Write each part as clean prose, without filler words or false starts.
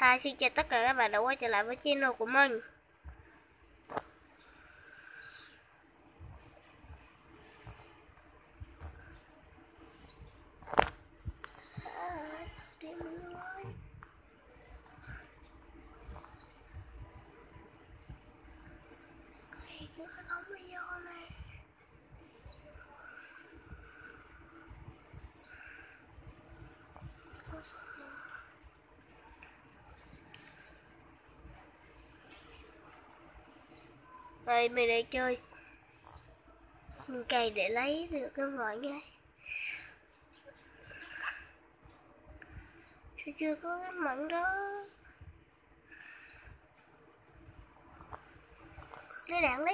Hi, xin chào tất cả các bạn đã quay trở lại với channel của mình. Đây, mình đang chơi. Mình cày để lấy được cái mọi ngay. Chưa có cái mảnh đó. Lấy đạn.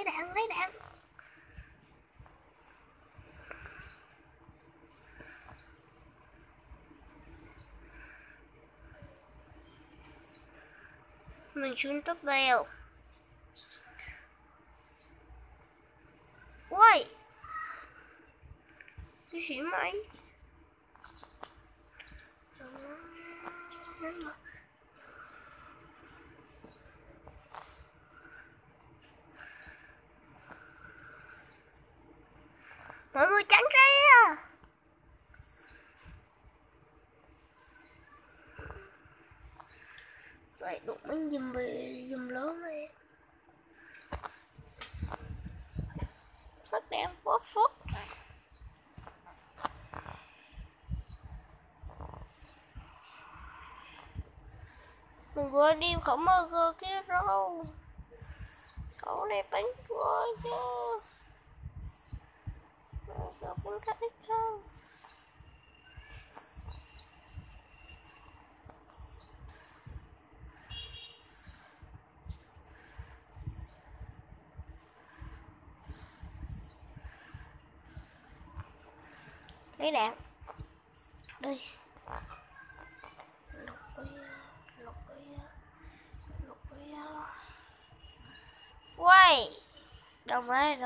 Mình xuống tốc đèo. Ui, cái gì mày? Mọi người tránh ra. Vậy đụng bánh dùm lớn này. Phát đèn phốt. Mình quên đi khổng burger kia rồi. Cậu này bánh rồi chứ. Cậu cũng thích không? Lấy đạn. Đây. Lục quay. Đâu đấy.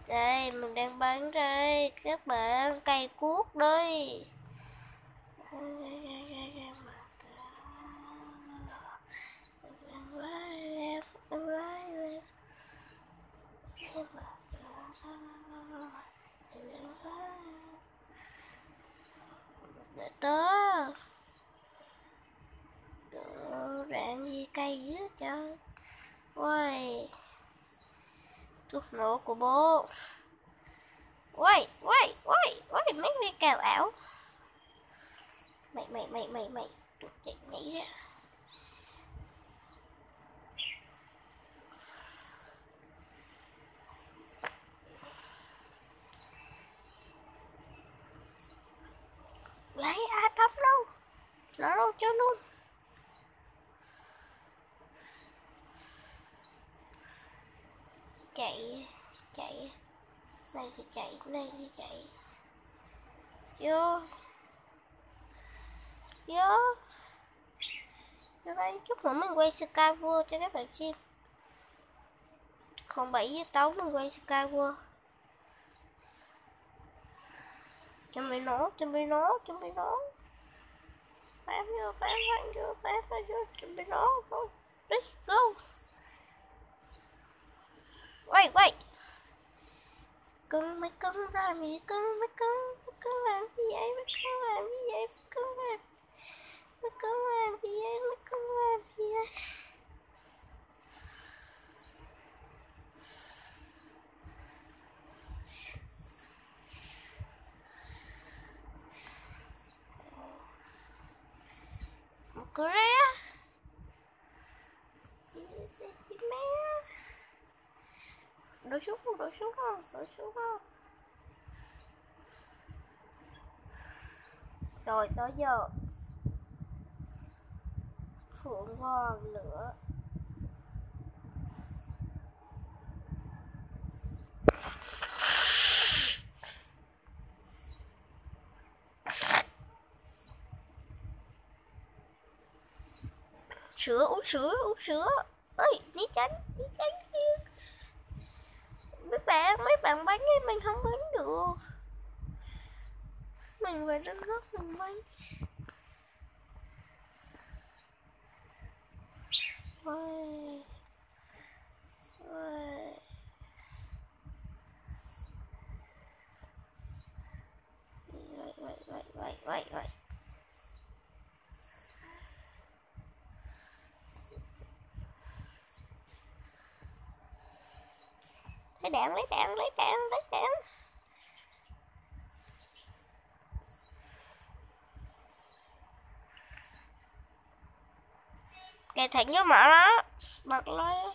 Đây, mình đang bắn đây, các bạn cày cuốc đây. Để tớ đạn gì cay dữ trời. Ui, thuốc nổ của bố. Ui, mấy người cào ảo. Mày tụi chị nhảy ra. Lấy ai bấm đâu. Nó đâu cho luôn. Chạy. Này thì chạy. Vô đây, chút nữa mình quay Skyward cho các bạn xem. 07 với tấu mình quay Skyward. Chuẩn bị nổ. Bám vô, chuẩn bị nổ. Đi, go. Quay. Cưng làm gì cưng làm gì vậy? Cô ra. Đổ xuống không? Rồi tới giờ phượng hoàng lửa. uống sữa. Ơi, né tránh kia. Mấy bạn bắn ấy, mình không bắn được. Mình phải rất mình bắn. Ôi. Vậy. Lấy đạn. Cây thẳng vô mặt nó. Bật lên.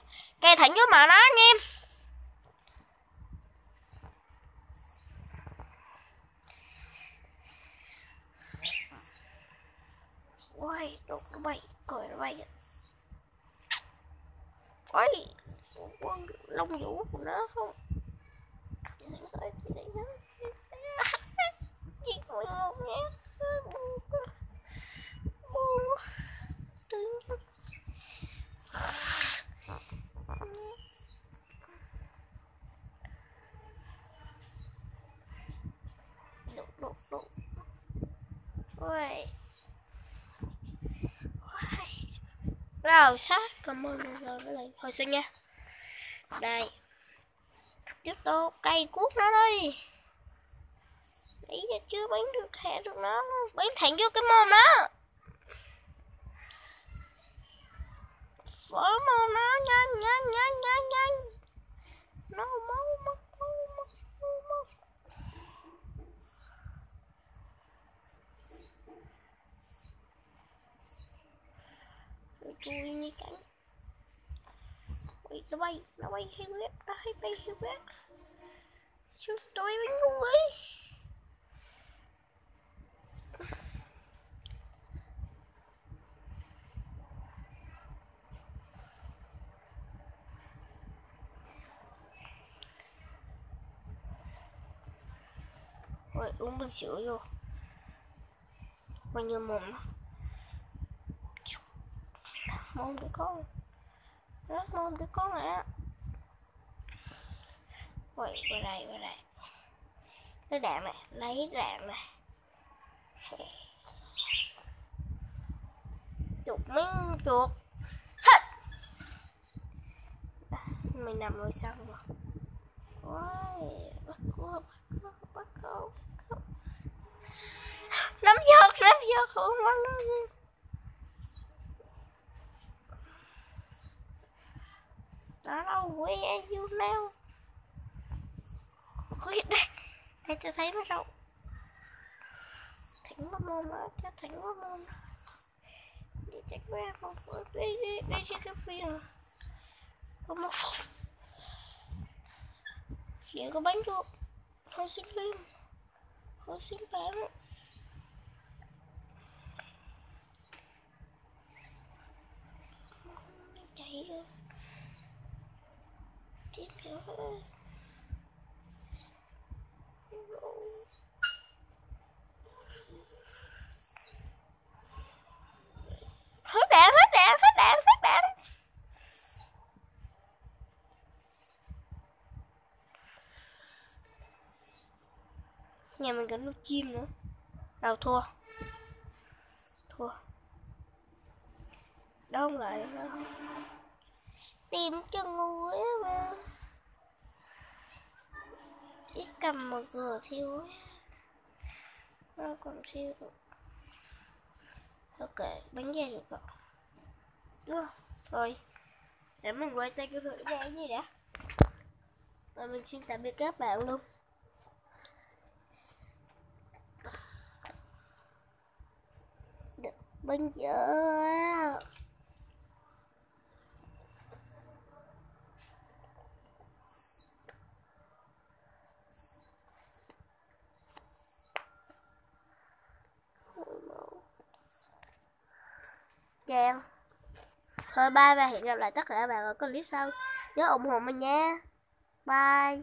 Cây thẳng vô mặt nó anh em. Ôi, đụng nó bay. Coi nó bay. Ôi, lông vũ của nó không. Giết mọi người nhé. Buông. Đụng. Ôi. Rồi sát. Cảm ơn rồi hồi sinh nha. Đây. Tiếp tục cây cuốc nó đi. Nãy giờ chưa bắn được hạ được nó. Bắn thẳng vô cái mồm nó. Vỡ mồm nó. Nhanh. Nó mất. Rồi chui như tránh. Ui, nó bay hay quét. Chứ tôi bắn ngu ấy. Rồi uống bình sữa vô. Bao nhiêu mồm nó. Mồm để con. Đó, mồm để con ạ. Rồi, qua đây. Lấy đạn này. Chuột. Mình nằm ngồi xong rồi. Ôi, bắt cô. Nắm giật không mất luôn. Đó đâu, where are you now? Ôi, đây tôi thấy nó đâu. Thẳng vào mồm nó. Đi chạy qua một phút. Đi cái phiền. Có một phút. Liệu có bắn được. Thôi xin bạn. Chạy rồi. Chết rồi. Hết đạn. Nhà mình có nuôi chim nữa. Đâu thua. Đâu lại đâu. Tìm cho ngu ấy mà. Ít cầm một người thiêu ấy. Nó còn thiêu được. Ok, bắn ra được rồi. Rồi. Để mình quay tay cái thử ra gì đã. Và mình xin tạm biệt các bạn luôn. Bắn dở. Chào. Thôi bye và hẹn gặp lại tất cả các bạn ở clip sau. Nhớ ủng hộ mình nha. Bye.